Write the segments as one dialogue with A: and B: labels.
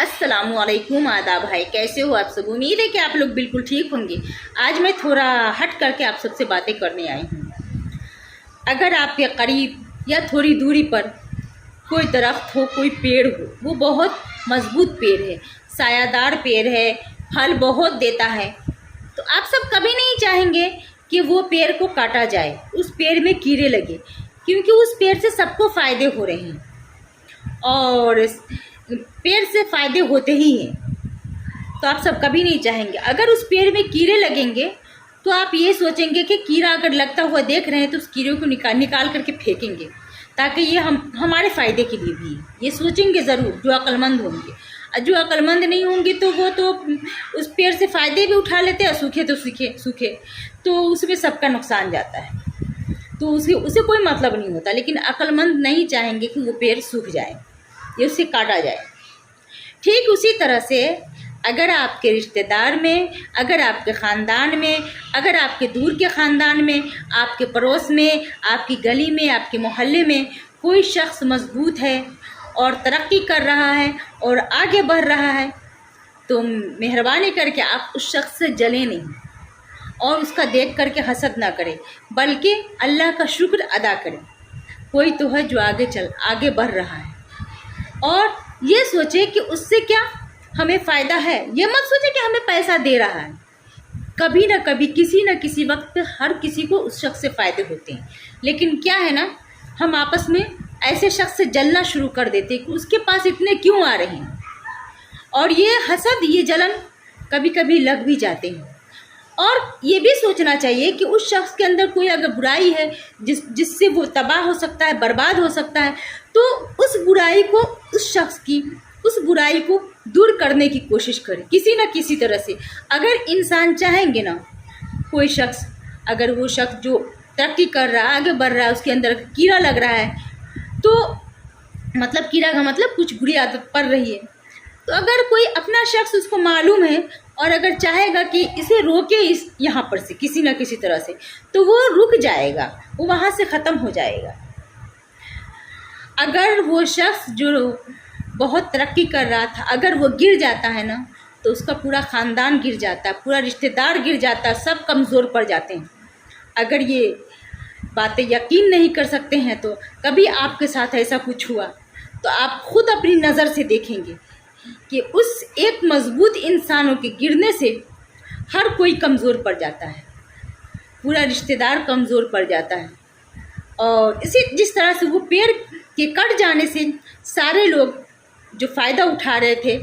A: अस्सलामुअलैकुम आदाब भाई, कैसे हो आप सब। उम्मीद है कि आप लोग बिल्कुल ठीक होंगे। आज मैं थोड़ा हट करके आप सबसे बातें करने आई हूँ। अगर आपके करीब या थोड़ी दूरी पर कोई दरख्त हो, कोई पेड़ हो, वो बहुत मजबूत पेड़ है, सायादार पेड़ है, फल बहुत देता है, तो आप सब कभी नहीं चाहेंगे कि वो पेड़ को काटा जाए, उस पेड़ में कीड़े लगे, क्योंकि उस पेड़ से सबको फ़ायदे हो रहे हैं और पेड़ से फ़ायदे होते ही हैं। तो आप सब कभी नहीं चाहेंगे। अगर उस पेड़ में कीड़े लगेंगे तो आप ये सोचेंगे कि कीड़ा अगर लगता हुआ देख रहे हैं तो उस कीड़े को निकाल करके फेंकेंगे, ताकि ये हमारे फ़ायदे के लिए भी ये सोचेंगे ज़रूर, जो अक्लमंद होंगे। और जो अक्लमंद नहीं होंगे तो वो तो उस पेड़ से फ़ायदे भी उठा लेते हैं, सूखे तो सूखे तो उसमें सबका नुकसान जाता है, तो उसे कोई मतलब नहीं होता। लेकिन अक्लमंद नहीं चाहेंगे कि वो पेड़ सूख जाए या उसे काटा जाए। ठीक उसी तरह से अगर आपके रिश्तेदार में, अगर आपके ख़ानदान में, अगर आपके दूर के ख़ानदान में, आपके पड़ोस में, आपकी गली में, आपके मोहल्ले में कोई शख्स मजबूत है और तरक्की कर रहा है और आगे बढ़ रहा है, तो मेहरबानी करके आप उस शख्स से जलें नहीं और उसका देख करके हसद ना करें, बल्कि अल्लाह का शुक्र अदा करें। कोई तो है जो आगे बढ़ रहा है, और ये सोचे कि उससे क्या हमें फ़ायदा है। ये मत सोचे कि हमें पैसा दे रहा है। कभी ना कभी, किसी न किसी वक्त पे हर किसी को उस शख्स से फ़ायदे होते हैं। लेकिन क्या है ना, हम आपस में ऐसे शख्स से जलना शुरू कर देते हैं कि उसके पास इतने क्यों आ रहे हैं, और ये हसद, ये जलन कभी कभी लग भी जाते हैं। और ये भी सोचना चाहिए कि उस शख्स के अंदर कोई अगर बुराई है जिससे वो तबाह हो सकता है, बर्बाद हो सकता है, तो उस बुराई को, उस शख्स की उस बुराई को दूर करने की कोशिश करें किसी न किसी तरह से। अगर इंसान चाहेंगे ना, कोई शख्स, अगर वो शख्स जो तरक्की कर रहा है, आगे बढ़ रहा है, उसके अंदर कीड़ा लग रहा है, तो मतलब कीड़ा का मतलब कुछ बुरी आदत पड़ रही है, तो अगर कोई अपना शख्स उसको मालूम है और अगर चाहेगा कि इसे रोके इस यहाँ पर से किसी न किसी तरह से, तो वो रुक जाएगा, वो वहाँ से ख़त्म हो जाएगा। अगर वो शख्स जो बहुत तरक्की कर रहा था, अगर वो गिर जाता है ना, तो उसका पूरा ख़ानदान गिर जाता है, पूरा रिश्तेदार गिर जाता है, सब कमज़ोर पड़ जाते हैं। अगर ये बातें यकीन नहीं कर सकते हैं तो कभी आपके साथ ऐसा कुछ हुआ तो आप खुद अपनी नज़र से देखेंगे कि उस एक मज़बूत इंसानों के गिरने से हर कोई कमज़ोर पड़ जाता है, पूरा रिश्तेदार कमज़ोर पड़ जाता है। और जिस तरह से वो पेड़ के कट जाने से सारे लोग जो फ़ायदा उठा रहे थे,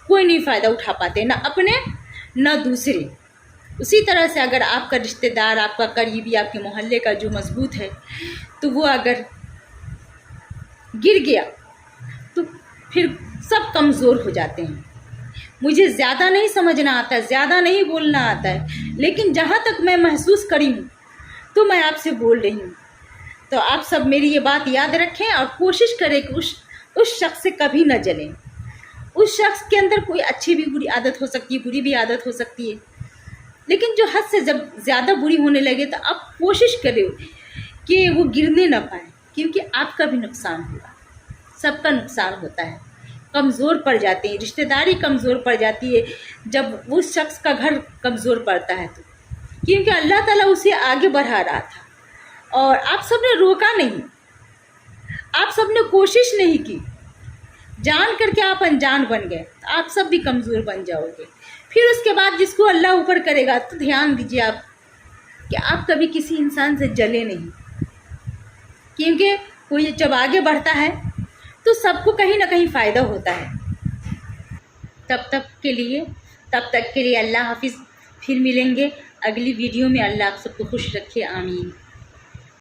A: कोई नहीं फ़ायदा उठा पाते, ना अपने ना दूसरे। उसी तरह से अगर आपका रिश्तेदार, आपका करीबी, आपके मोहल्ले का जो मज़बूत है, तो वो अगर गिर गया तो फिर सब कमज़ोर हो जाते हैं। मुझे ज़्यादा नहीं समझना आता है, ज़्यादा नहीं बोलना आता है, लेकिन जहाँ तक मैं महसूस करी हूँ तो मैं आपसे बोल रही हूँ। तो आप सब मेरी ये बात याद रखें और कोशिश करें कि उस शख्स से कभी न जलें। उस शख्स के अंदर कोई अच्छी भी बुरी आदत हो सकती है, बुरी भी आदत हो सकती है, लेकिन जो हद से जब ज़्यादा बुरी होने लगे तो आप कोशिश करें कि वो गिरने ना पाए, क्योंकि आपका भी नुकसान होगा, सबका नुकसान होता है। कमज़ोर पड़ जाते हैं, रिश्तेदारी कमज़ोर पड़ जाती है जब उस शख्स का घर कमज़ोर पड़ता है, तो क्योंकि अल्लाह ताला उसे आगे बढ़ा रहा था और आप सब ने रोका नहीं, आप सब ने कोशिश नहीं की, जान करके आप अनजान बन गए, तो आप सब भी कमज़ोर बन जाओगे। फिर उसके बाद जिसको अल्लाह ऊपर करेगा, तो ध्यान दीजिए आप कि आप कभी किसी इंसान से जले नहीं, क्योंकि कोई जब आगे बढ़ता है तो सबको कहीं ना कहीं फ़ायदा होता है। तब तक के लिए अल्लाह हाफिज़। फिर मिलेंगे अगली वीडियो में। अल्लाह आप सबको खुश रखे, आमीन।